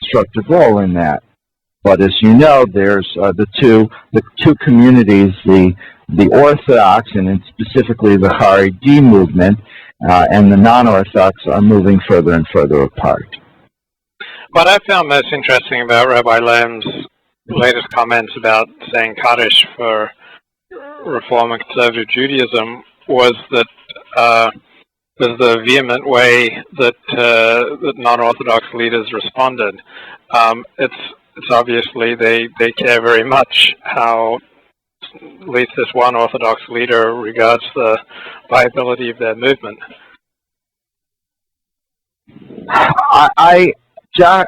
constructive role in that. But as you know, there's the two communities, the Orthodox and specifically the Haredi movement, and the non-Orthodox are moving further and further apart. What I found most interesting about Rabbi Lamb's latest comments about saying Kaddish for Reform and Conservative Judaism was that the vehement way that non-Orthodox leaders responded. It's obviously they care very much how at least this one Orthodox leader regards the viability of their movement. Jack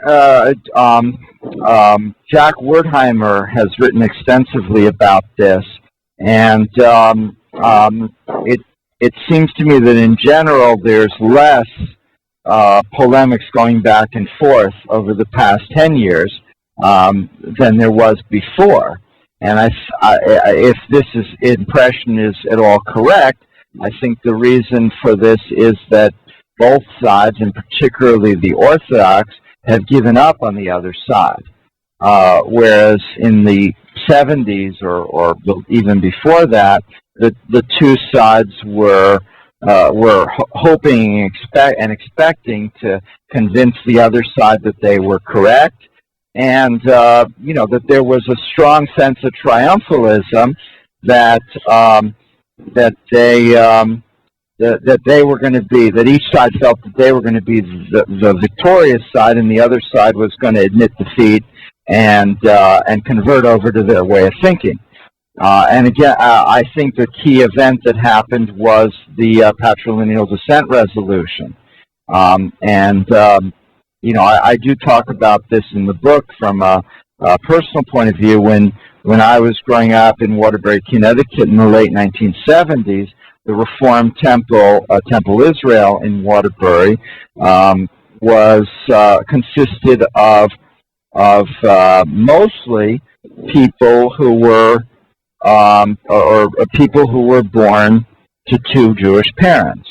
Wertheimer has written extensively about this, and it seems to me that in general there's less polemics going back and forth over the past 10 years than there was before. And if this impression is at all correct, I think the reason for this is that both sides, and particularly the Orthodox, have given up on the other side. Whereas in the 70s or even before that, the two sides were hoping and expecting to convince the other side that they were correct, and that there was a strong sense of triumphalism that they were going to be, that each side felt that they were going to be the victorious side, and the other side was going to admit defeat and convert over to their way of thinking. And again, I think the key event that happened was the patrilineal descent resolution. I do talk about this in the book from a personal point of view. When I was growing up in Waterbury, Connecticut in the late 1970s, the Reformed Temple Israel in Waterbury consisted of mostly people who were people who were born to two Jewish parents.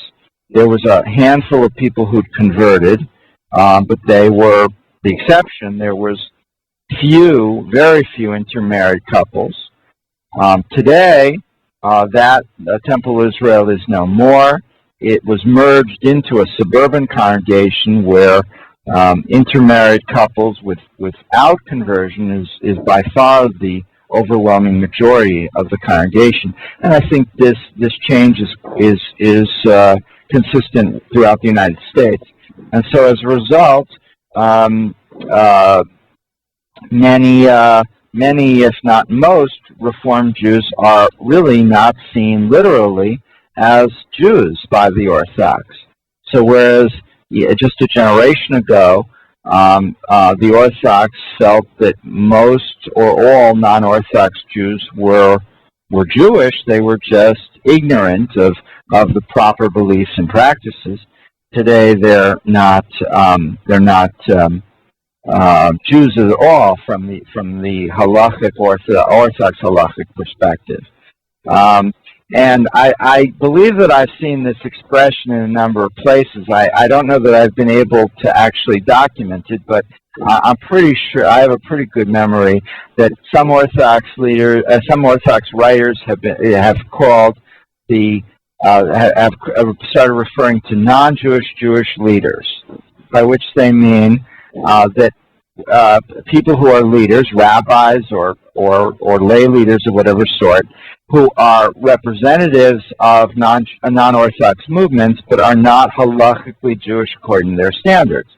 There was a handful of people who'd converted, but they were the exception. There was very few intermarried couples. Today, that Temple Israel is no more. It was merged into a suburban congregation where intermarried couples without conversion is by far the overwhelming majority of the congregation. And I think this change is consistent throughout the United States. And so as a result, many, if not most, Reformed Jews are really not seen literally as Jews by the Orthodox. So whereas just a generation ago, the Orthodox felt that most or all non-Orthodox Jews were Jewish, they were just ignorant of the proper beliefs and practices. Today, they're not Jews at all from the halachic Orthodox halachic perspective. And I believe that I've seen this expression in a number of places. I don't know that I've been able to actually document it, but I'm pretty sure I have a pretty good memory that some Orthodox writers have started referring to non-Jewish Jewish leaders, by which they mean that people who are leaders, rabbis or lay leaders of whatever sort, who are representatives of non-Orthodox movements, but are not halachically Jewish according to their standards.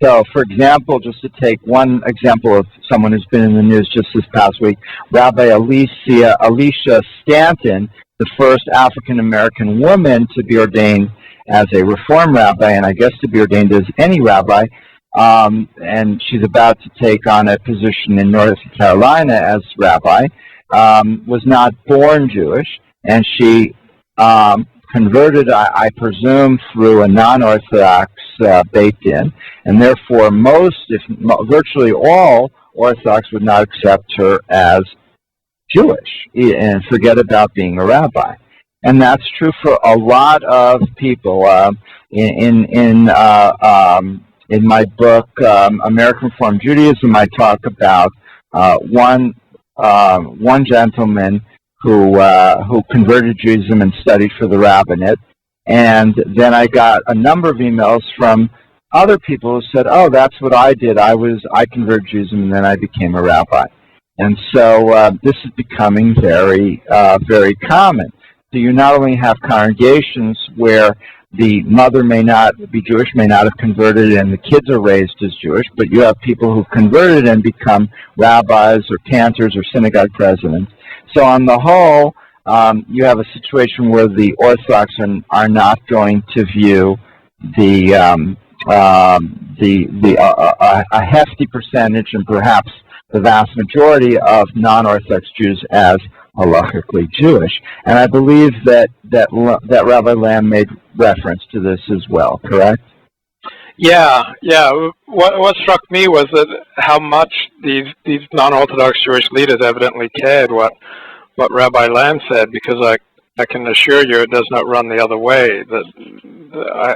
So, for example, just to take one example of someone who's been in the news just this past week, Rabbi Alicia Stanton, the first African-American woman to be ordained as a Reform rabbi, and I guess to be ordained as any rabbi, and she's about to take on a position in North Carolina as rabbi, was not born Jewish, and she converted, I presume, through a non-Orthodox Beit Din, and therefore virtually all Orthodox would not accept her as Jewish and forget about being a rabbi. And that's true for a lot of people. In in my book, American Reform Judaism, I talk about one gentleman who converted Judaism and studied for the rabbinate, and then I got a number of emails from other people who said, "Oh, that's what I did. I converted Judaism and then I became a rabbi." And so this is becoming very, very common. So you not only have congregations where the mother may not be Jewish, may not have converted, and the kids are raised as Jewish, but you have people who've converted and become rabbis or cantors or synagogue presidents. So on the whole, you have a situation where the Orthodox are not going to view a hefty percentage, and perhaps the vast majority of non-Orthodox Jews as halachically Jewish. And I believe that Rabbi Lamb made reference to this as well, correct? Yeah. What struck me was that how much these non-Orthodox Jewish leaders evidently cared what Rabbi Lamb said, because I can assure you it does not run the other way. That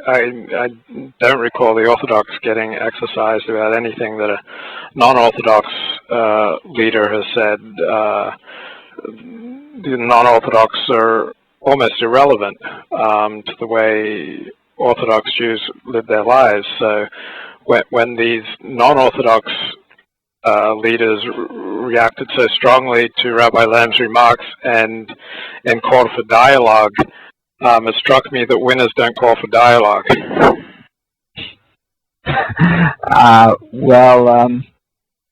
I don't recall the Orthodox getting exercised about anything that a non-Orthodox leader has said. The non-Orthodox are almost irrelevant to the way Orthodox Jews live their lives. So when these non-Orthodox leaders reacted so strongly to Rabbi Lamb's remarks and called for dialogue, it struck me that winners don't call for dialogue.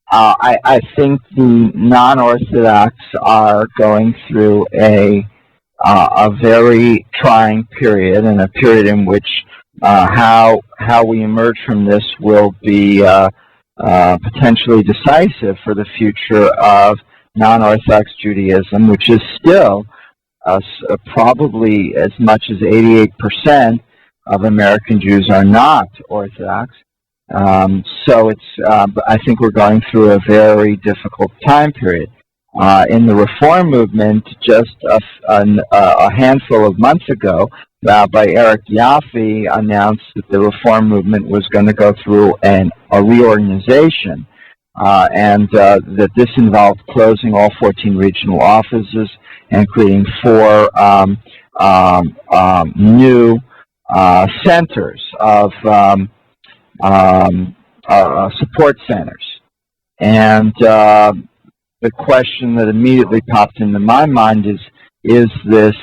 I think the non-Orthodox are going through a very trying period, and a period in which how we emerge from this will be potentially decisive for the future of non-Orthodox Judaism, which is still probably as much as 88% of American Jews are not Orthodox. So I think we're going through a very difficult time period. In the Reform movement, just a handful of months ago, Rabbi Eric Yaffe announced that the Reform movement was going to go through a reorganization, and that this involved closing all 14 regional offices and creating 4 new centers of support centers. And the question that immediately popped into my mind is this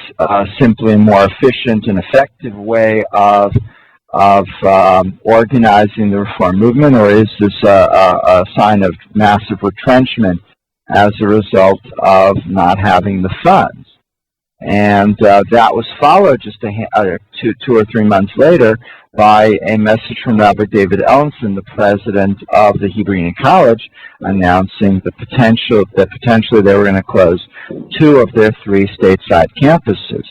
simply a more efficient and effective way of organizing the Reform movement, or is this a sign of massive retrenchment as a result of not having the funds? And that was followed just 2 or 3 months later by a message from Rabbi David Ellenson, the president of the Hebrew Union College, announcing that potentially they were going to close 2 of their 3 stateside campuses.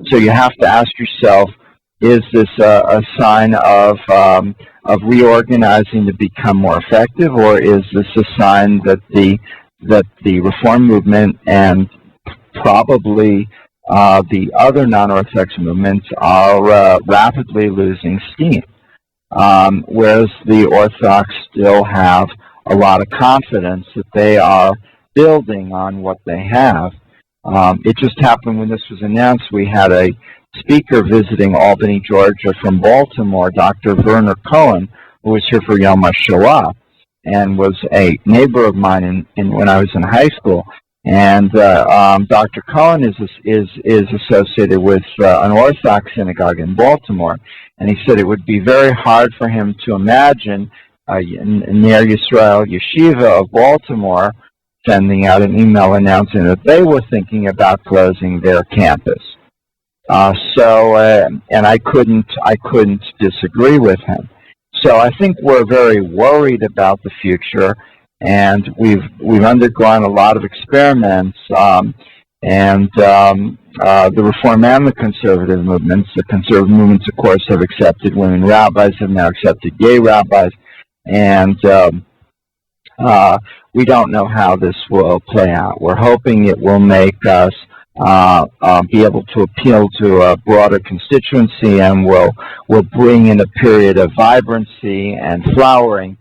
So you have to ask yourself, is this a sign of reorganizing to become more effective, or is this a sign that the Reform movement and probably the other non-Orthodox movements are rapidly losing steam, whereas the Orthodox still have a lot of confidence that they are building on what they have? It just happened when this was announced, we had a speaker visiting Albany, Georgia from Baltimore, Dr. Werner Cohen, who was here for Yom HaShoah and was a neighbor of mine when I was in high school. And Dr. Cohen is associated with an Orthodox synagogue in Baltimore, and he said it would be very hard for him to imagine Ner Yisrael Yeshiva of Baltimore sending out an email announcing that they were thinking about closing their campus. And I couldn't disagree with him. So I think we're very worried about the future. And we've undergone a lot of experiments, and the Reform and the conservative movements. The conservative movements, of course, have accepted women rabbis, have now accepted gay rabbis, and we don't know how this will play out. We're hoping it will make us be able to appeal to a broader constituency and will bring in a period of vibrancy and flowering